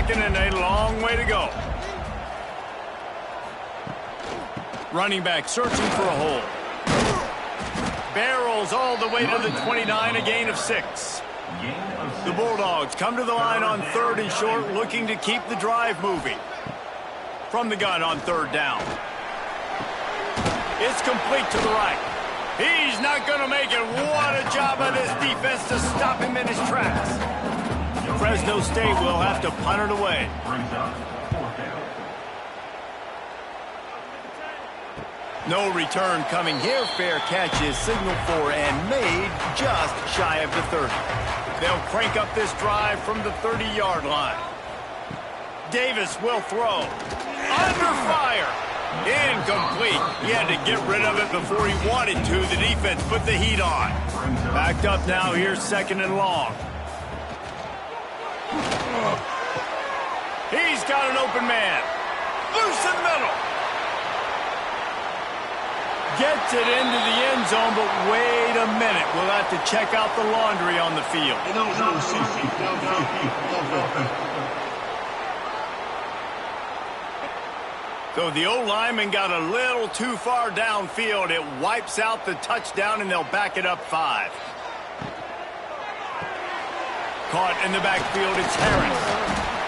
second and a long way to go. Running back searching for a hole. Barrels all the way to the 29, a gain of 6. The Bulldogs come to the line on 3rd and short, looking to keep the drive moving. From the gun on 3rd down. It's complete to the right. He's not going to make it. What a job by this defense to stop him in his tracks. Fresno State will have to punt it away. No return coming here. Fair catch is signaled for and made just shy of the 30. They'll crank up this drive from the 30-yard line. Davis will throw. Under fire. Incomplete. He had to get rid of it before he wanted to. The defense put the heat on. Backed up now. Here's 2nd and long. He's got an open man. Loose in the middle. Gets it into the end zone, but wait a minute. We'll have to check out the laundry on the field. So the O-lineman got a little too far downfield. It wipes out the touchdown, and they'll back it up 5. Caught in the backfield, it's Harris.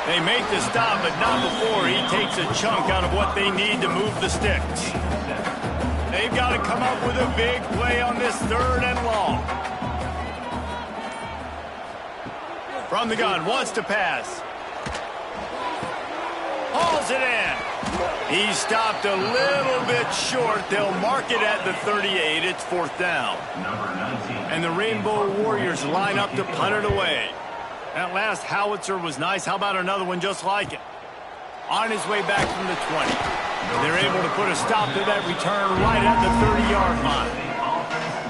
They make the stop, but not before he takes a chunk out of what they need to move the sticks. They've got to come up with a big play on this 3rd and long. From the gun, wants to pass. Hauls it in. He stopped a little bit short. They'll mark it at the 38. It's 4th down. And the Rainbow Warriors line up to punt it away. That last howitzer was nice. How about another one just like it? On his way back from the 20. They're able to put a stop to that return right at the 30-yard line.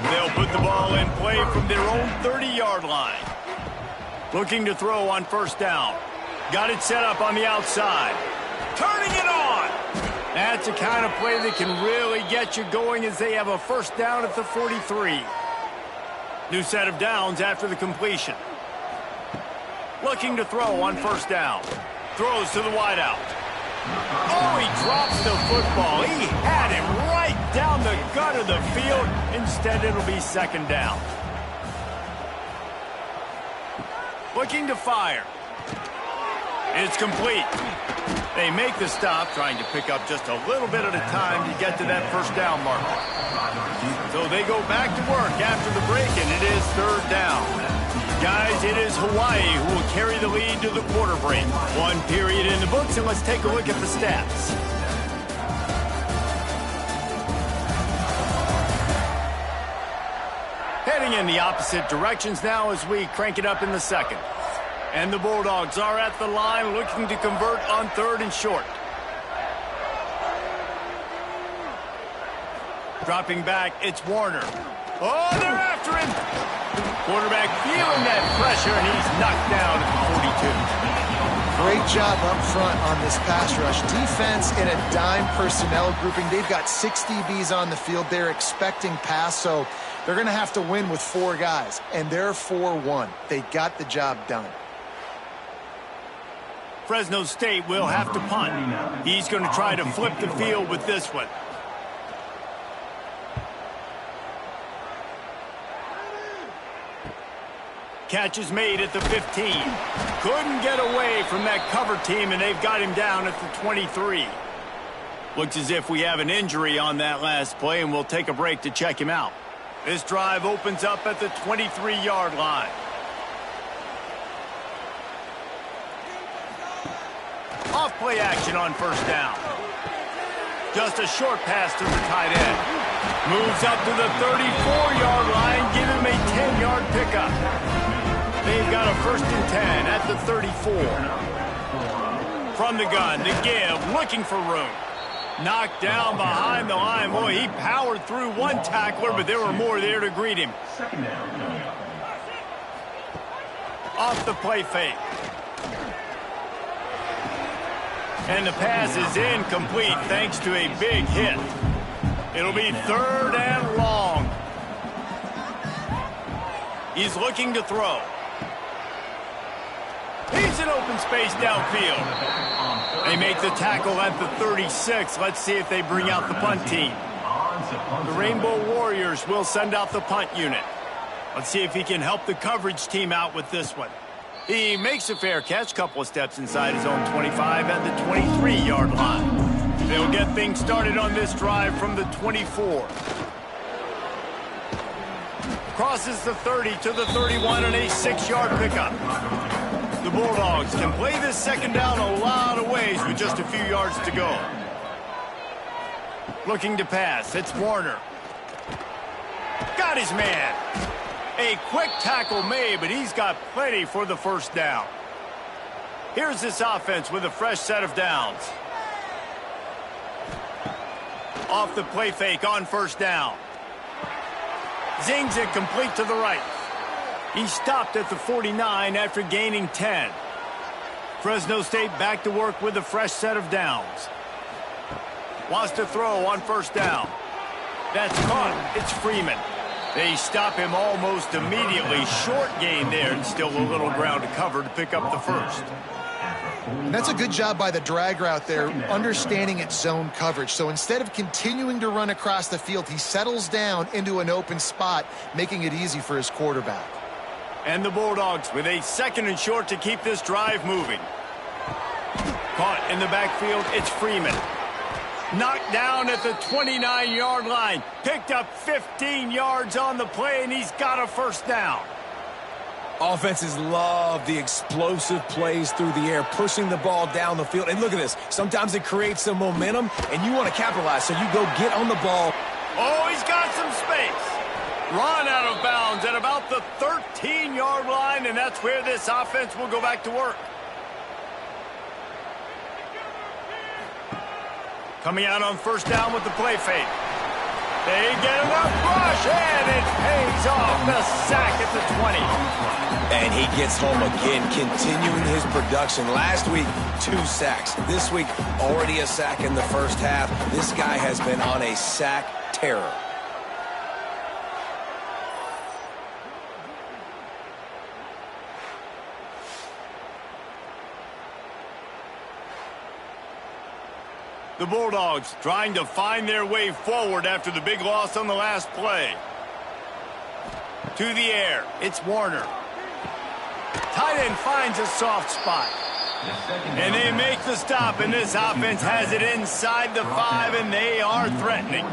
They'll put the ball in play from their own 30-yard line. Looking to throw on 1st down. Got it set up on the outside. Turning it on. That's the kind of play that can really get you going as they have a 1st down at the 43. New set of downs after the completion. Looking to throw on 1st down. Throws to the wideout. Oh, he drops the football. He had him right down the gut of the field. Instead, it'll be 2nd down. Looking to fire. It's complete. They make the stop, trying to pick up just a little bit at a time to get to that 1st down marker. So they go back to work after the break, and it is 3rd down. Guys, it is Hawaii who will carry the lead to the quarter break. 1 period in the books, and let's take a look at the stats. Heading in the opposite directions now as we crank it up in the 2nd. And the Bulldogs are at the line looking to convert on 3rd and short. Dropping back, it's Warner. Oh, they're after him. Quarterback feeling that pressure, and he's knocked down at the 42. Great job up front on this pass rush. Defense in a dime personnel grouping. They've got 6 DBs on the field. They're expecting pass, so they're going to have to win with 4 guys. And they're 4-1. They got the job done. Fresno State will have to punt. He's going to try to flip the field with this one. Catch is made at the 15. Couldn't get away from that cover team, and they've got him down at the 23. Looks as if we have an injury on that last play, and we'll take a break to check him out. This drive opens up at the 23-yard line. Off play action on 1st down. Just a short pass to the tight end. Moves up to the 34-yard line, give him a 10-yard pickup. They've got a 1st and 10 at the 34. From the gun, the give, looking for room. Knocked down behind the line. Boy, he powered through one tackler, but there were more there to greet him. Off the play fake. And the pass is incomplete thanks to a big hit. It'll be 3rd and long. He's looking to throw. He's an open space downfield. They make the tackle at the 36. Let's see if they bring out the punt team. The Rainbow Warriors will send out the punt unit. Let's see if he can help the coverage team out with this one. He makes a fair catch, couple of steps inside his own 25 at the 23-yard line. They'll get things started on this drive from the 24. Crosses the 30 to the 31 and a 6-yard pickup. The Bulldogs can play this second down a lot of ways with just a few yards to go. Looking to pass, it's Warner. Got his man. A quick tackle made, but he's got plenty for the first down. Here's this offense with a fresh set of downs. Off the play fake on first down. Zings it complete to the right. He stopped at the 49 after gaining 10. Fresno State back to work with a fresh set of downs. Wants to throw on first down. That's caught. It's Freeman. They stop him almost immediately. Short gain there and still a little ground to cover to pick up the first. And that's a good job by the drag route there, understanding its zone coverage. So instead of continuing to run across the field, he settles down into an open spot, making it easy for his quarterback. And the Bulldogs with a 2nd and short to keep this drive moving. Caught in the backfield, it's Freeman. Knocked down at the 29-yard line. Picked up 15 yards on the play, and he's got a first down. Offenses love the explosive plays through the air, pushing the ball down the field. And look at this. Sometimes it creates some momentum, and you want to capitalize, so you go get on the ball. Oh, he's got some space. Run out of bounds at about the 13-yard line, and that's where this offense will go back to work. Coming out on first down with the play fake. They get enough rush, and it pays off. The sack at the 20. And he gets home again, continuing his production. Last week, 2 sacks. This week, already a sack in the first half. This guy has been on a sack terror. The Bulldogs trying to find their way forward after the big loss on the last play. To the air, it's Warner. Tight end finds a soft spot. And they make the stop, and this offense has it inside the 5, and they are threatening.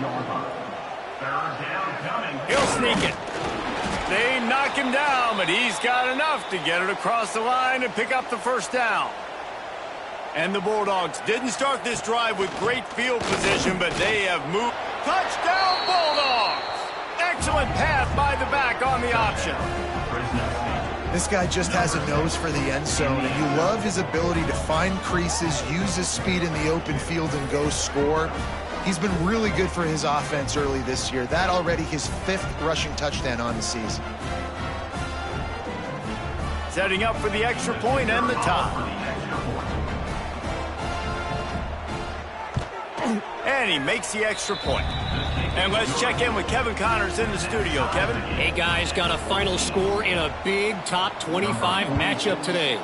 He'll sneak it. They knock him down, but he's got enough to get it across the line and pick up the first down. And the Bulldogs didn't start this drive with great field position, but they have moved. Touchdown, Bulldogs! Excellent pass by the back on the option. This guy just has a nose for the end zone, and you love his ability to find creases, use his speed in the open field, and go score. He's been really good for his offense early this year. That already his 5th rushing touchdown on the season. Setting up for the extra point and the tie. And he makes the extra point. And let's check in with Kevin Connors in the studio. Kevin? Hey, guys, got a final score in a big top 25 matchup today.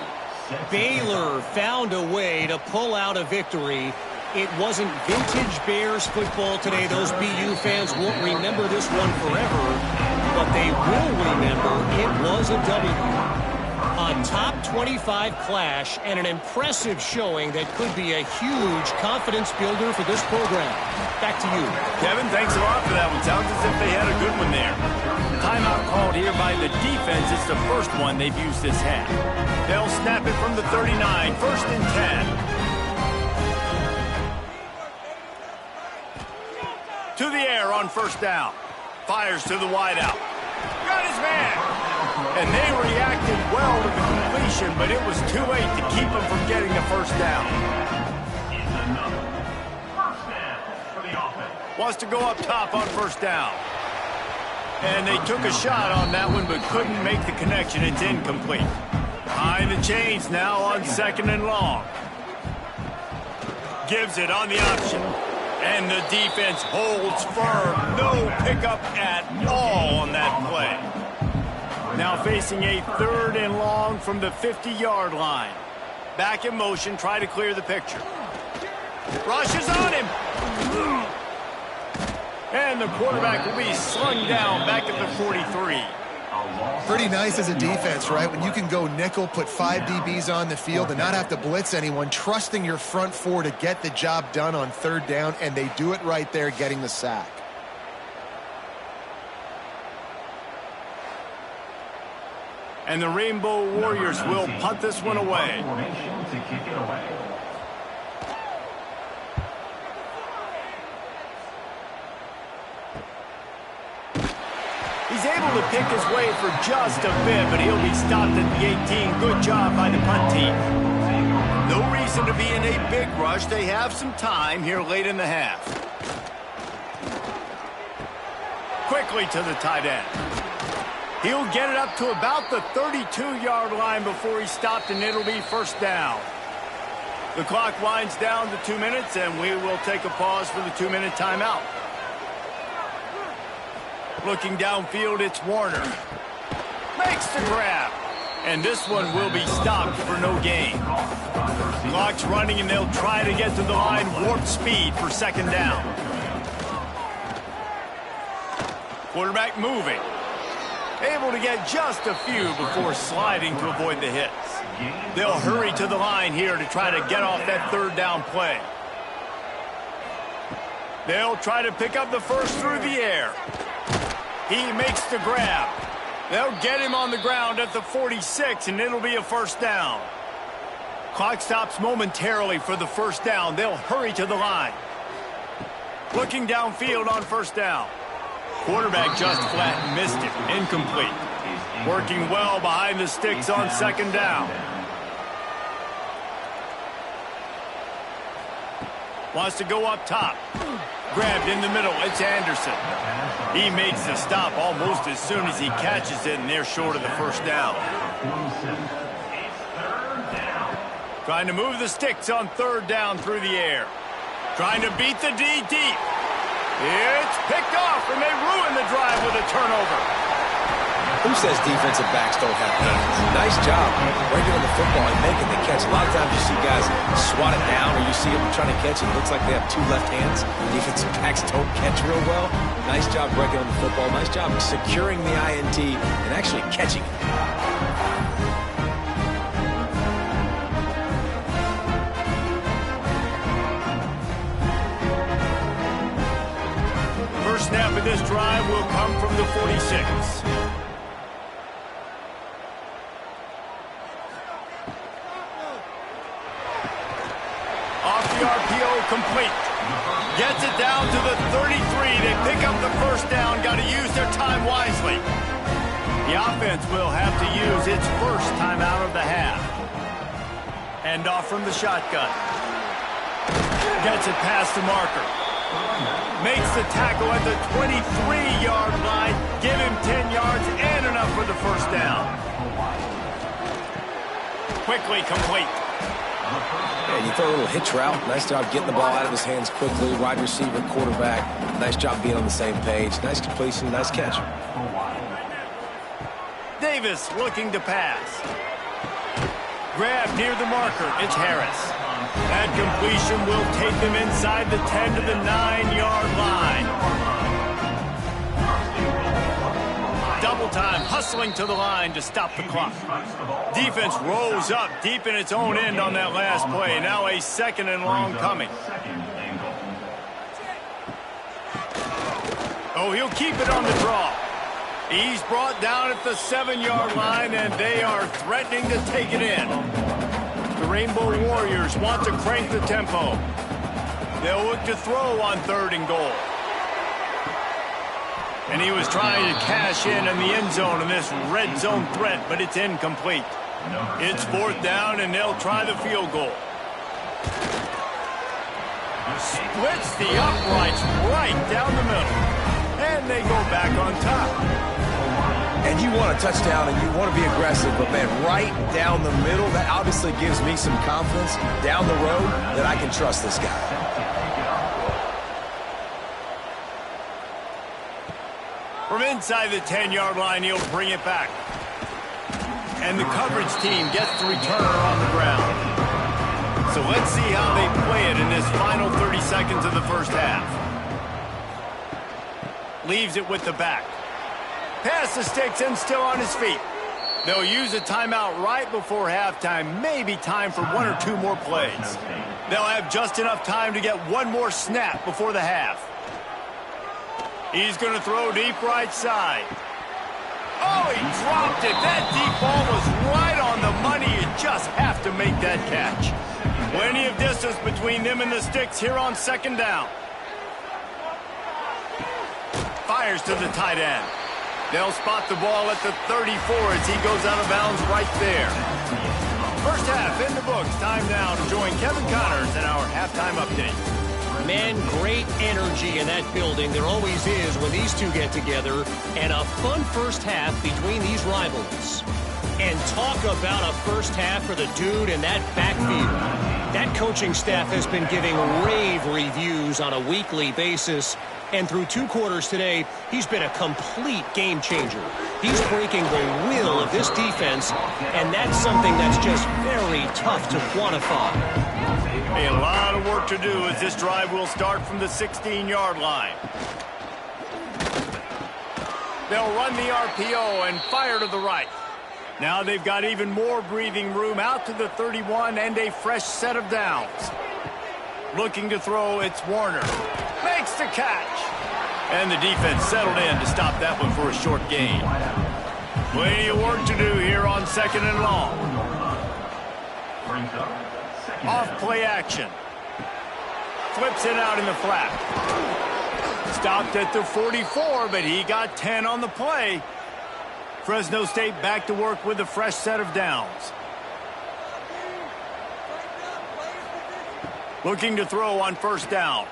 Baylor found a way to pull out a victory. It wasn't vintage Bears football today. Those BU fans won't remember this one forever, but they will remember it was a W. A top 25 clash and an impressive showing that could be a huge confidence builder for this program. Back to you. Kevin, thanks a lot for that one. Sounds as if they had a good one there. Timeout called here by the defense. It's the first one they've used this half. They'll snap it from the 39. 1st and 10. To the air on first down. Fires to the wideout. Got his man. And they reacted well to the completion, but it was too late to keep them from getting the first down. Wants to go up top on first down. And they took a shot on that one, but couldn't make the connection. It's incomplete. Behind the chains now on 2nd and long. Gives it on the option. And the defense holds firm. No pickup at all on that play. Now facing a 3rd and long from the 50-yard line. Back in motion, try to clear the picture. Rushes on him. And the quarterback will be slung down back at the 43. Pretty nice as a defense, right? When you can go nickel, put 5 DBs on the field and not have to blitz anyone, trusting your front four to get the job done on third down, and they do it right there, getting the sack. And the Rainbow Warriors will punt this one away. He's able to pick his way for just a bit, but he'll be stopped at the 18. Good job by the punt team. No reason to be in a big rush. They have some time here late in the half. Quickly to the tight end. He'll get it up to about the 32-yard line before he's stopped, and it'll be first down. The clock winds down to 2 minutes, and we will take a pause for the 2-minute timeout. Looking downfield, it's Warner. Makes the grab. And this one will be stopped for no gain. Clock's running, and they'll try to get to the line warp speed for second down. Quarterback moving. Able to get just a few before sliding to avoid the hits. They'll hurry to the line here to try to get off that third down play. They'll try to pick up the first through the air. He makes the grab. They'll get him on the ground at the 46, and it'll be a first down. Clock stops momentarily for the first down. They'll hurry to the line. Looking downfield on first down. Quarterback just flat missed it. Incomplete. Working well behind the sticks on second down. Wants to go up top. Grabbed in the middle. It's Anderson. He makes the stop almost as soon as he catches it, and they're short of the first down. Trying to move the sticks on third down through the air. Trying to beat the D deep. It's picked off, and they ruin the drive with a turnover. Who says defensive backs don't have hands? Nice job breaking on the football and making the catch. A lot of times you see guys swat it down, or you see them trying to catch it. It looks like they have 2 left hands. Defensive backs don't catch real well. Nice job breaking on the football. Nice job securing the INT and actually catching it. First snap of this drive will come from the 46. Off the RPO, complete. Gets it down to the 33. They pick up the first down. Got to use their time wisely. The offense will have to use its first time out of the half. Hand off from the shotgun. Gets it past the marker. Makes the tackle at the 23-yard line. Give him 10 yards and enough for the first down. Quickly complete. Yeah, you throw a little hitch route. Nice job getting the ball out of his hands quickly. Wide receiver, quarterback. Nice job being on the same page. Nice completion, nice catch. Davis looking to pass. Grab near the marker. It's Harris. That completion will take them inside the 10 to the 9-yard line. Double time, hustling to the line to stop the clock. Defense rolls up deep in its own end on that last play. Now a second and long coming. Oh, he'll keep it on the draw. He's brought down at the 7-yard line, and they are threatening to take it in. The Rainbow Warriors want to crank the tempo. They'll look to throw on 3rd and goal. And he was trying to cash in the end zone in this red zone threat, but it's incomplete. It's 4th down, and they'll try the field goal. Splits the uprights right down the middle. And they go back on top. And you want a touchdown, and you want to be aggressive, but, man, right down the middle, that obviously gives me some confidence down the road that I can trust this guy. From inside the 10-yard line, he'll bring it back. And the coverage team gets the returner on the ground. So let's see how they play it in this final 30 seconds of the first half. Leaves it with the back. Pass the sticks and still on his feet. They'll use a timeout right before halftime, maybe time for 1 or 2 more plays. They'll have just enough time to get 1 more snap before the half. He's going to throw deep right side. Oh, he dropped it. That deep ball was right on the money. You just have to make that catch. Plenty of distance between them and the sticks here on second down. Fires to the tight end. They'll spot the ball at the 34 as he goes out of bounds right there. First half in the books. Time now to join Kevin Connors in our halftime update. Man, great energy in that building. There always is when these two get together. And a fun first half between these rivals. And talk about a first half for the dude in that backfield. That coaching staff has been giving rave reviews on a weekly basis. And through 2 quarters today, he's been a complete game changer. He's breaking the will of this defense, and that's something that's just very tough to quantify. A lot of work to do as this drive will start from the 16-yard line. They'll run the RPO and fire to the right. Now they've got even more breathing room out to the 31 and a fresh set of downs. Looking to throw, it's Warner. Makes the catch. And the defense settled in to stop that one for a short gain. Plenty of work to do here on second and long. Off play action. Flips it out in the flat. Stopped at the 44, but he got 10 on the play. Fresno State back to work with a fresh set of downs. Looking to throw on first down.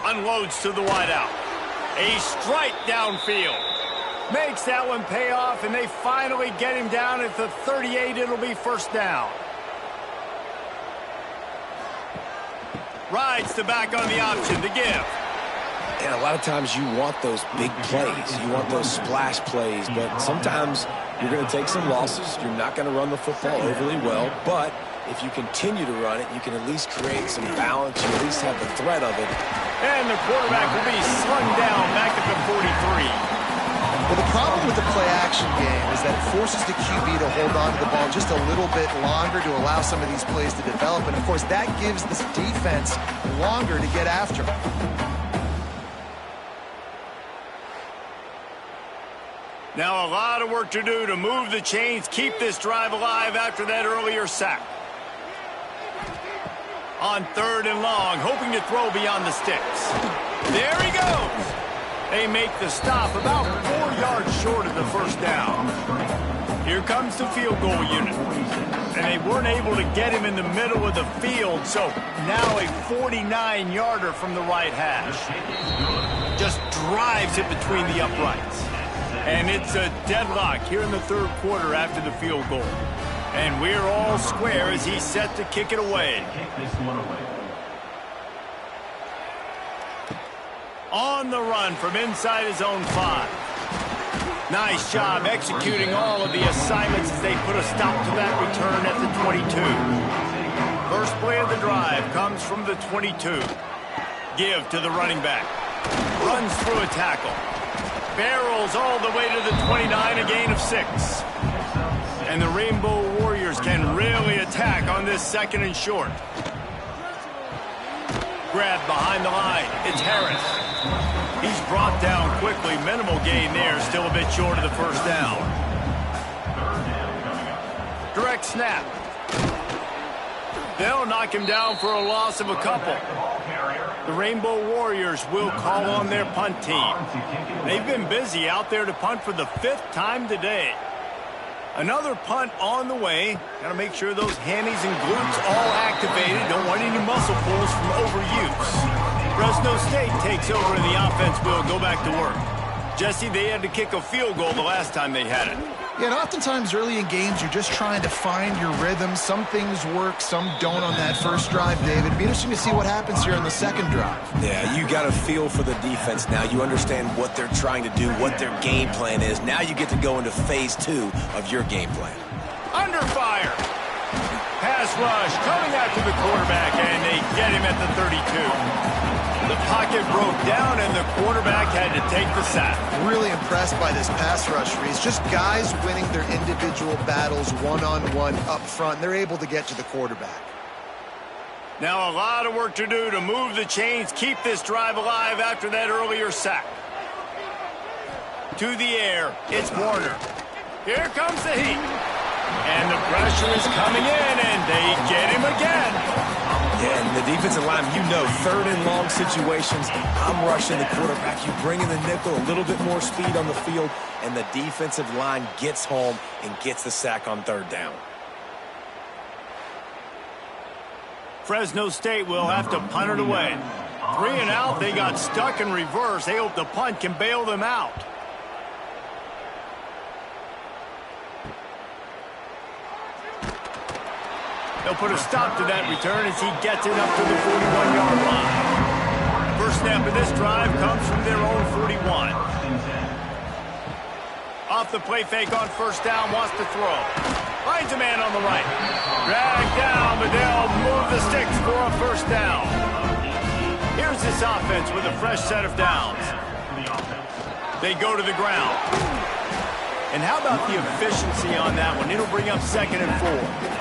Unloads to the wideout. A strike downfield. Makes that one pay off, and they finally get him down at the 38. It'll be first down. Rides the back on the option to give. And a lot of times you want those big plays. You want those splash plays. But sometimes you're going to take some losses. You're not going to run the football overly well. But if you continue to run it, you can at least create some balance. You at least have the threat of it. And the quarterback will be slung down back at the 43. Well, the problem with the play-action game is that it forces the QB to hold on to the ball just a little bit longer to allow some of these plays to develop. And, of course, that gives this defense longer to get after him. Now a lot of work to do to move the chains, keep this drive alive after that earlier sack. On third and long, hoping to throw beyond the sticks. There he goes. They make the stop about 4 yards short of the first down. Here comes the field goal unit. And they weren't able to get him in the middle of the field, so now a 49-yarder from the right hash. Just drives it between the uprights. And it's a deadlock here in the third quarter after the field goal. And we're all square as he's set to kick it away. On the run from inside his own 5. Nice job executing all of the assignments as they put a stop to that return at the 22. First play of the drive comes from the 22. Give to the running back. Runs through a tackle. Barrels all the way to the 29, a gain of 6. And the Rainbow Warriors can really attack on this second and short. Grab behind the line. It's Harris. He's brought down quickly. Minimal gain there. Still a bit short of the first down. Direct snap. They'll knock him down for a loss of a couple. The Rainbow Warriors will call on their punt team. They've been busy out there to punt for the 5th time today. Another punt on the way. Got to make sure those hammies and glutes all activated. Don't want any muscle pulls from overuse. Fresno State takes over and the offense will go back to work. Jesse, they had to kick a field goal the last time they had it. Yeah, and oftentimes early in games, you're just trying to find your rhythm. Some things work, some don't on that first drive, David. It'd be interesting to see what happens here on the second drive. Yeah, you got a feel for the defense now. You understand what they're trying to do, what their game plan is. Now you get to go into phase 2 of your game plan. Under fire. Pass pass rush coming after the quarterback, and they get him at the 32. The pocket broke down, and the quarterback had to take the sack. Really impressed by this pass rush, Reese. Just guys winning their individual battles one-on-one up front. They're able to get to the quarterback. Now a lot of work to do to move the chains, keep this drive alive after that earlier sack. To the air, it's Warner. Here comes the heat. And the pressure is coming in, and they get him again. Yeah, and the defensive line, you know, third and long situations, I'm rushing the quarterback. You bring in the nickel, a little bit more speed on the field, and the defensive line gets home and gets the sack on third down. Fresno State will have to punt it away. 3 and out, they got stuck in reverse. They hope the punt can bail them out. They'll put a stop to that return as he gets it up to the 41-yard line. First snap of this drive comes from their own 41. Off the play fake on first down, wants to throw. Finds a man on the right. Dragged down, but they'll move the sticks for a first down. Here's this offense with a fresh set of downs. They go to the ground. And how about the efficiency on that one? It'll bring up 2nd and 4.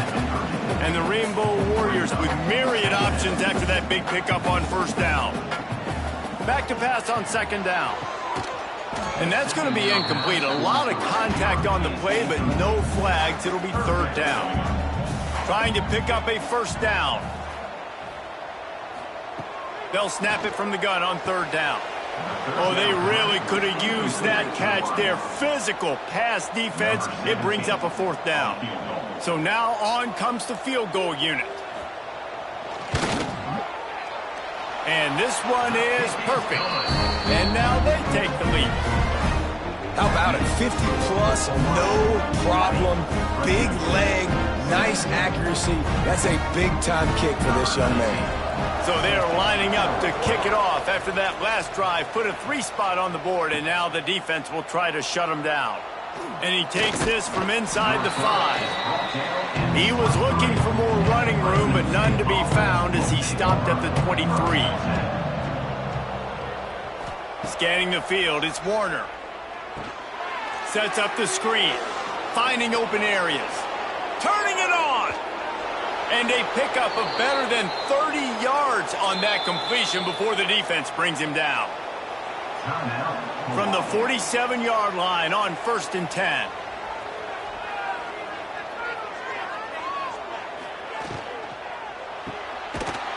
And the Rainbow Warriors with myriad options after that big pickup on first down. Back to pass on 2nd down. And that's going to be incomplete. A lot of contact on the play, but no flags. It'll be 3rd down. Trying to pick up a first down. They'll snap it from the gun on 3rd down. Oh, they really could have used that catch there. Physical pass defense. It brings up a 4th down. So now on comes the field goal unit. And this one is perfect. And now they take the lead. How about it? 50-plus, no problem. Big leg, nice accuracy. That's a big-time kick for this young man. So they're lining up to kick it off after that last drive. Put a 3 spot on the board, and now the defense will try to shut him down. And he takes this from inside the 5. He was looking for more running room, but none to be found as he stopped at the 23. Scanning the field, it's Warner. Sets up the screen, finding open areas, turning it on. And they pick up a better than 30 yards on that completion before the defense brings him down. From the 47-yard line on 1st and 10.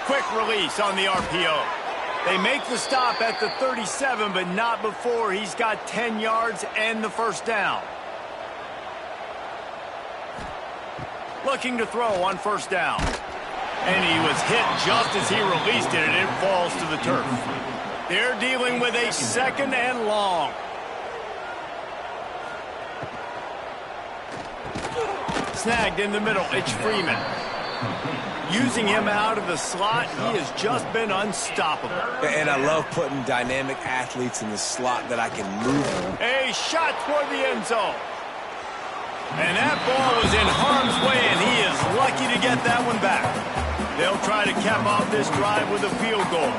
Quick release on the RPO. They make the stop at the 37, but not before he's got 10 yards and the first down. Looking to throw on first down. And he was hit just as he released it, and it falls to the turf. They're dealing with a 2nd and long. Snagged in the middle, it's Freeman. Using him out of the slot, he has just been unstoppable. And I love putting dynamic athletes in the slot that I can move them. A shot toward the end zone. And that ball was in harm's way, and he is lucky to get that one back. They'll try to cap off this drive with a field goal.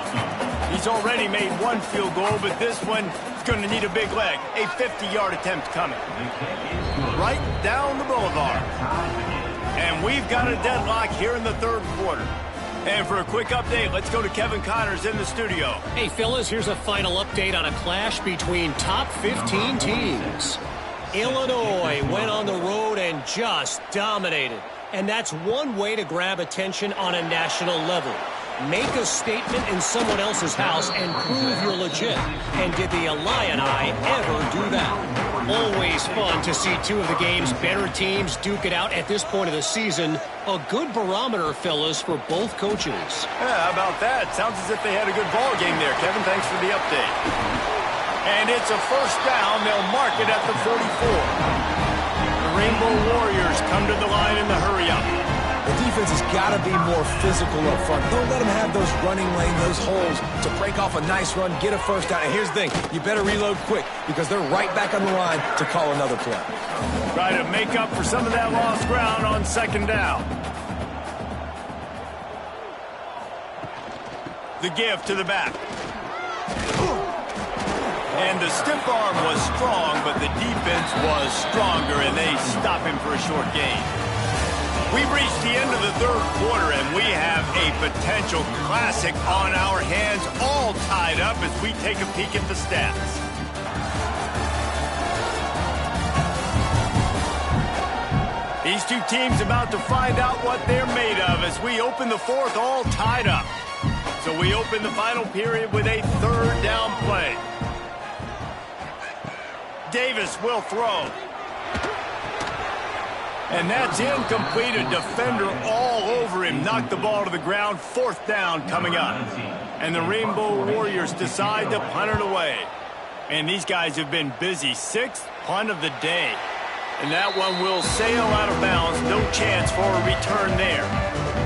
He's already made 1 field goal, but this one is going to need a big leg. A 50-yard attempt coming. Right down the boulevard. And we've got a deadlock here in the 3rd quarter. And for a quick update, let's go to Kevin Connors in the studio. Hey, fellas, here's a final update on a clash between top 15 teams. Illinois went on the road and just dominated. And that's one way to grab attention on a national level. Make a statement in someone else's house and prove you're legit. And did the Illini ever do that? Always fun to see 2 of the game's better teams duke it out at this point of the season. A good barometer, fellas, for both coaches. Yeah, how about that? Sounds as if they had a good ball game there, Kevin. Thanks for the update. And it's a first down. They'll mark it at the 44. The Rainbow Warriors come to the line in the hurry-up. The defense has got to be more physical up front. Don't let them have those running lane, those holes to break off a nice run, get a first down. And here's the thing, you better reload quick because they're right back on the line to call another play. Try to make up for some of that lost ground on 2nd down. The give to the back. And the stiff arm was strong, but the defense was stronger, and they stop him for a short gain. We've reached the end of the third quarter, and we have a potential classic on our hands, all tied up as we take a peek at the stats. These two teams about to find out what they're made of as we open the fourth, all tied up. So we open the final period with a third down play. Davis will throw. And that's incomplete. A defender all over him. Knocked the ball to the ground. Fourth down coming up. And the Rainbow Warriors decide to punt it away. And these guys have been busy. Sixth punt of the day. And that one will sail out of bounds. No chance for a return there.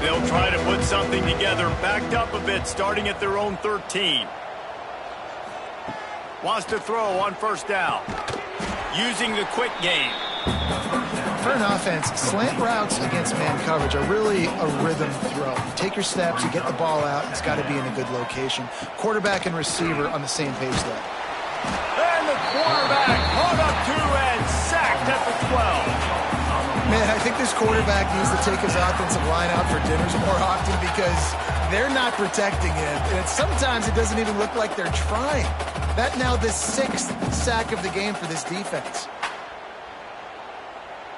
They'll try to put something together. Backed up a bit, starting at their own 13. Wants to throw on first down. Using the quick game. For an offense, slant routes against man coverage are really a rhythm throw. You take your steps, you get the ball out, it's got to be in a good location. Quarterback and receiver on the same page there. And the quarterback hung up two and sacked at the 12. Man, I think this quarterback needs to take his offensive line out for dinners more often because they're not protecting him. And sometimes it doesn't even look like they're trying. That now the sixth sack of the game for this defense.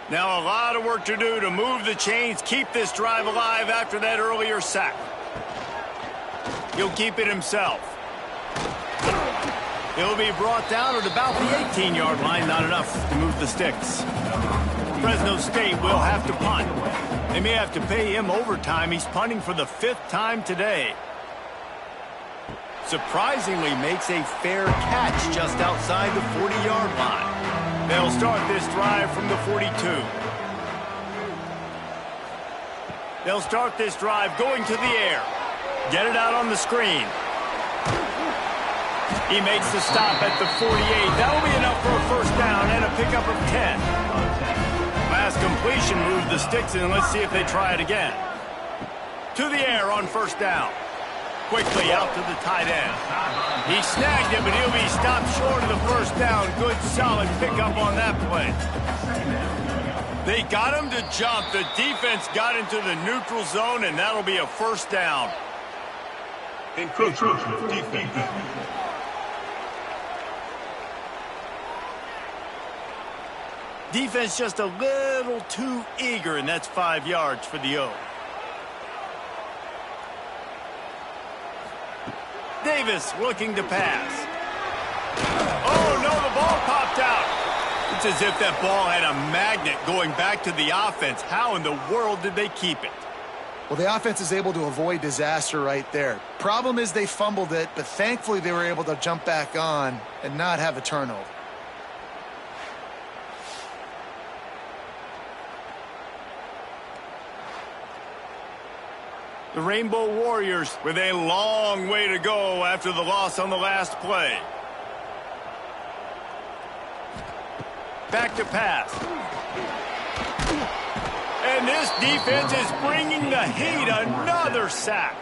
Now a lot of work to do to move the chains, keep this drive alive after that earlier sack. He'll keep it himself. He'll be brought down at about the 18-yard line, not enough to move the sticks. Fresno State will have to punt. They may have to pay him overtime. He's punting for the 5th time today. Surprisingly makes a fair catch just outside the 40-yard line. They'll start this drive from the 42. They'll start this drive going to the air. Get it out on the screen. He makes the stop at the 48. That'll be enough for a first down and a pickup of 10. Last completion moved the sticks, and let's see if they try it again. To the air on first down. Quickly out to the tight end. He snagged it, but he'll be stopped short of the first down. Good, solid pickup on that play. They got him to jump. The defense got into the neutral zone, and that'll be a first down. Encroachment defense. Defense just a little too eager, and that's 5 yards for the O. Davis looking to pass. Oh, no, the ball popped out. It's as if that ball had a magnet going back to the offense. How in the world did they keep it? Well, the offense is able to avoid disaster right there. Problem is they fumbled it, but thankfully they were able to jump back on and not have a turnover. The Rainbow Warriors with a long way to go after the loss on the last play. Back to pass. And this defense is bringing the heat. Another sack.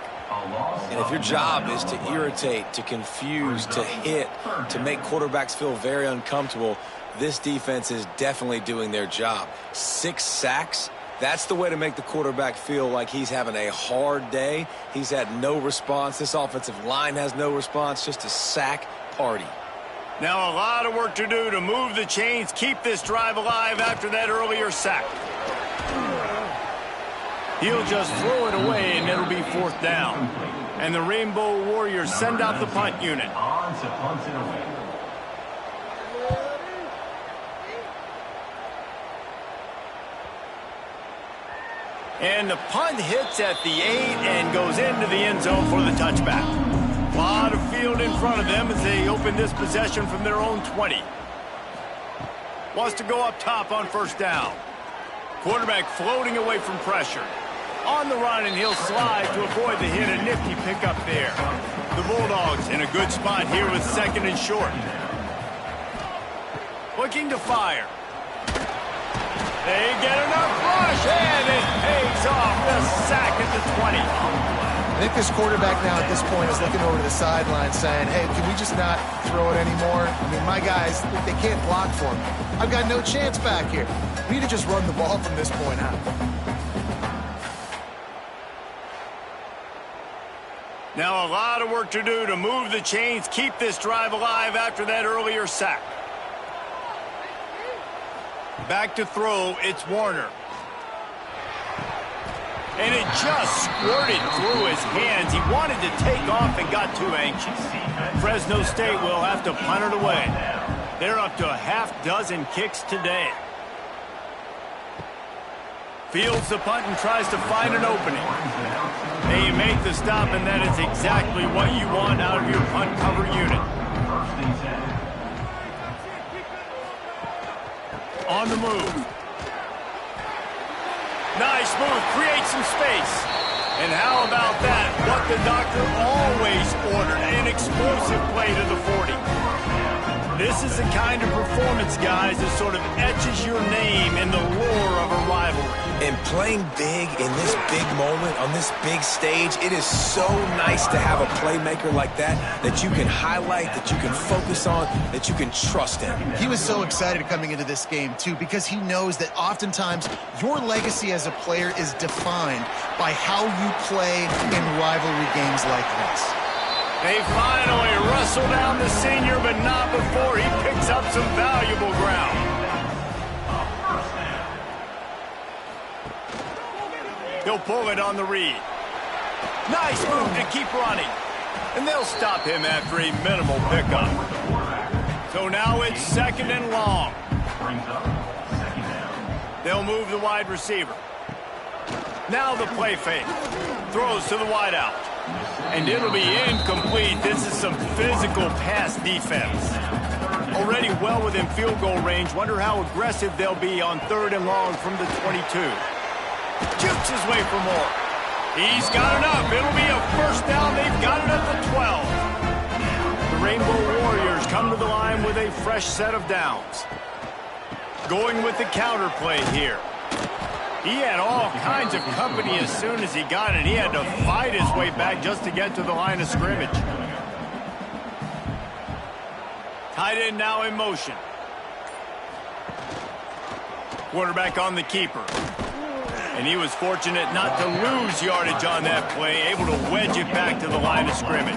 And if your job is to irritate, to confuse, to hit, to make quarterbacks feel very uncomfortable, this defense is definitely doing their job. 6 sacks. That's the way to make the quarterback feel like he's having a hard day. He's had no response. This offensive line has no response. Just a sack party. Now a lot of work to do to move the chains, keep this drive alive after that earlier sack. He'll just throw it away, and it'll be 4th down. And the Rainbow Warriors send out the punt unit. And the punt hits at the 8 and goes into the end zone for the touchback. A lot of field in front of them as they open this possession from their own 20. Wants to go up top on first down. Quarterback floating away from pressure. On the run, and he'll slide to avoid the hit. A nifty pickup there. The Bulldogs in a good spot here with 2nd and short. Looking to fire. They get enough rush, and it pays off. The sack at the 20. I think this quarterback now at this point is looking over to the sideline saying, hey, can we just not throw it anymore? I mean, my guys, they can't block for me. I've got no chance back here. We need to just run the ball from this point out. Now a lot of work to do to move the chains, keep this drive alive after that earlier sack. Back to throw, it's Warner. And it just squirted through his hands. He wanted to take off and got too anxious. Fresno State will have to punt it away. They're up to a half-dozen kicks today. Fields the punt and tries to find an opening. They make the stop, and that is exactly what you want out of your punt cover unit. On the move. Nice move, create some space. And how about that? What the doctor always ordered, an explosive play to the 40. This is the kind of performance, guys, that sort of etches your name in the lore of a rivalry. And playing big in this big moment, on this big stage, it is so nice to have a playmaker like that you can highlight, that you can focus on, that you can trust in. He was so excited coming into this game, too, because he knows that oftentimes your legacy as a player is defined by how you play in rivalry games like this. They finally wrestle down the senior, but not before he picks up some valuable ground. He'll pull it on the read. Nice move to keep running. And they'll stop him after a minimal pickup. So now it's second and long. They'll move the wide receiver. Now the play fake. Throws to the wideout. And it'll be incomplete. This is some physical pass defense. Already well within field goal range. Wonder how aggressive they'll be on third and long from the 22. Jukes his way for more. He's got enough. It'll be a first down. They've got it at the 12. The Rainbow Warriors come to the line with a fresh set of downs. Going with the counter play here. He had all kinds of company as soon as he got it. He had to fight his way back just to get to the line of scrimmage. Tight end now in motion. Quarterback on the keeper. And he was fortunate not to lose yardage on that play, able to wedge it back to the line of scrimmage.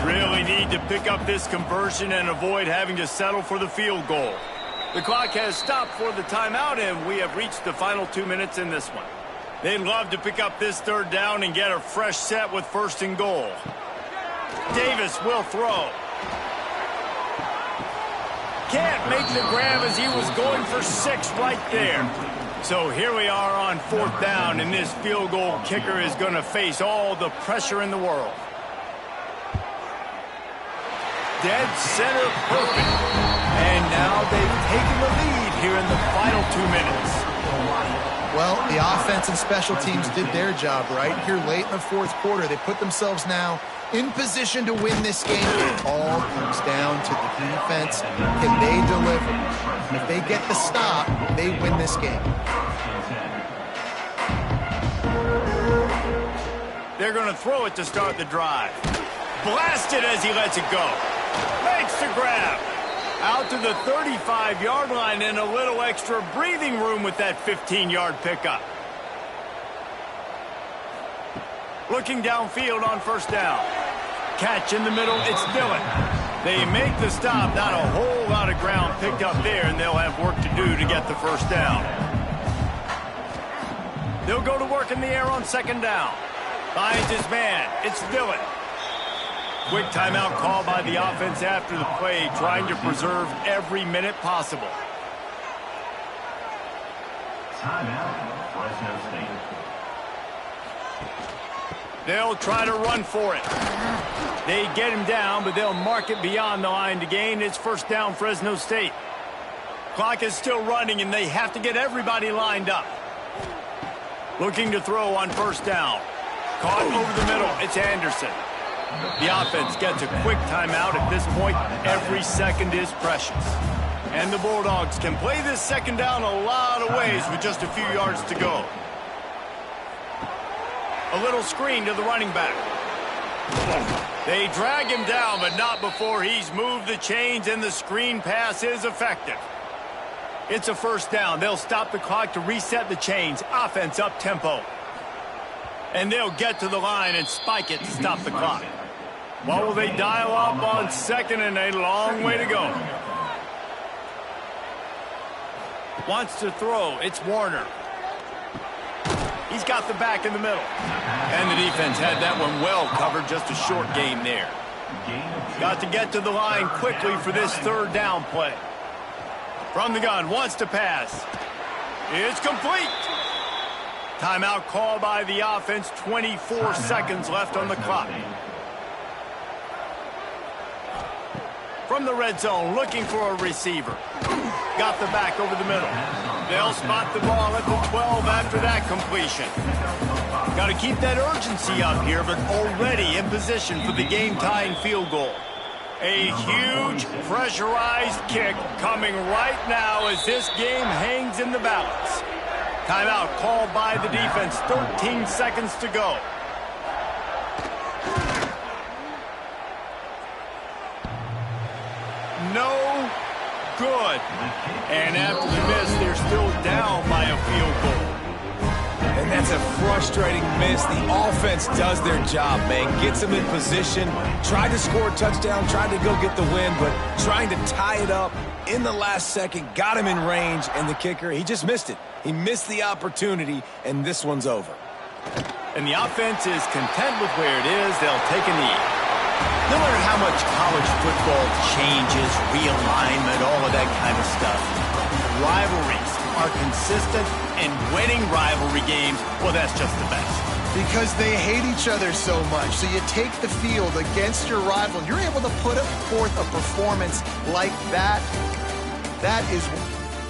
Really need to pick up this conversion and avoid having to settle for the field goal. The clock has stopped for the timeout, and we have reached the final 2 minutes in this one. They'd love to pick up this third down and get a fresh set with first and goal. Davis will throw. Can't make the grab as he was going for 6 right there. So here we are on fourth down, and this field goal kicker is going to face all the pressure in the world. Dead center perfect. And now they've taken the lead here in the final 2 minutes. Well, the offense and special teams did their job right here late in the fourth quarter. They put themselves now in position to win this game. It all comes down to the defense. Can they deliver? And if they get the stop, they win this game. They're going to throw it to start the drive. Blasted as he lets it go. Makes the grab. Out to the 35-yard line and a little extra breathing room with that 15-yard pickup. Looking downfield on first down. Catch in the middle, it's Dillon. They make the stop, not a whole lot of ground picked up there, and they'll have work to do to get the first down. They'll go to work in the air on second down. Finds his man, it's Dillon. Quick timeout call by the offense after the play, trying to preserve every minute possible. Timeout, Fresno State. They'll try to run for it. They get him down, but they'll mark it beyond the line to gain. It's first down, Fresno State. Clock is still running, and they have to get everybody lined up. Looking to throw on first down. Caught over the middle. It's Anderson. The offense gets a quick timeout. At this point, every second is precious. And the Bulldogs can play this second down a lot of ways with just a few yards to go. A little screen to the running back. They drag him down, but not before he's moved the chains, and the screen pass is effective. It's a first down. They'll stop the clock to reset the chains. Offense up tempo. And they'll get to the line and spike it to stop the clock. What will they dial up on second and a long way to go? Wants to throw. It's Warner. He's got the back in the middle. And the defense had that one well covered. Just a short game there. Got to get to the line quickly for this third down play. From the gun, wants to pass. It's complete. Timeout call by the offense. 24 seconds left on the clock. From the red zone, looking for a receiver. Got the back over the middle. They'll spot the ball at the 12 after that completion. Got to keep that urgency up here, but already in position for the game-tying field goal. A huge pressurized kick coming right now as this game hangs in the balance. Timeout called by the defense. 13 seconds to go. No good. And after the miss, they're still down by a field goal. And that's a frustrating miss. The offense does their job, man. Gets them in position. Tried to score a touchdown. Tried to go get the win, but trying to tie it up in the last second. Got him in range, and the kicker, he just missed it. He missed the opportunity, and this one's over. And the offense is content with where it is. They'll take a knee. No matter how much college football changes, realignment, all of that kind of stuff, rivalries are consistent, and winning rivalry games, well, that's just the best. Because they hate each other so much. So you take the field against your rival. You're able to put forth a performance like that. That is